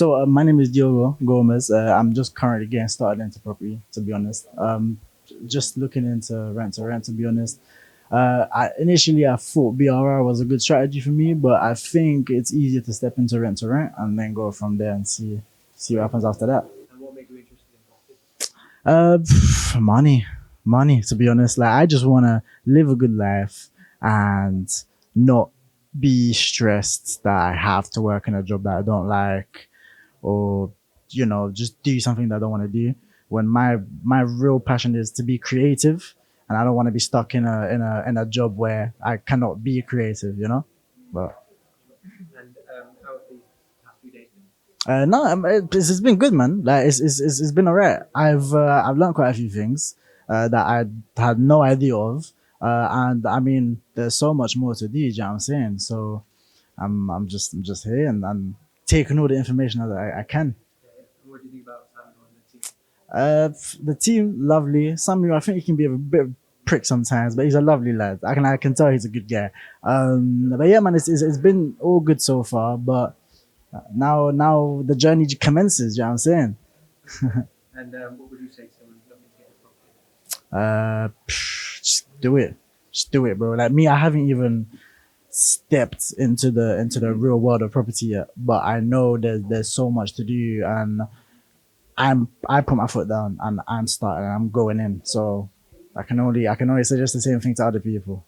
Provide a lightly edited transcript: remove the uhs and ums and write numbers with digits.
My name is Diogo Gomez. I'm just currently getting started into property, to be honest. Just looking into rent to rent, to be honest. Initially I thought BRR was a good strategy for me, but I think it's easier to step into rent to rent and then go from there and see what happens after that. And what made you interested in property? Money, money. To be honest, like I just want to live a good life and not be stressed that I have to work in a job that I don't like, or just do something that I don't want to do. When my real passion is to be creative, and I don't want to be stuck in a job where I cannot be creative. But And how have these past few days been? no, it's been good, man. Like it's been alright. I've learned quite a few things that I had no idea of, and I mean, there's so much more to do. You know what I'm saying? So I'm just here and I'm taking all the information that I can. And what do you think about Samuel and the team? The team, lovely. Samuel, I think he can be a bit of a prick sometimes, but he's a lovely lad. I can tell he's a good guy. But yeah, man, it's been all good so far. But now the journey commences. You know what I'm saying? And what would you say to someone looking to get into property? Just do it. Just do it, bro. Like me, I haven't even stepped into the real world of property yet, but I know there's so much to do, and I put my foot down and I'm starting. I'm going in. So I can only suggest the same thing to other people.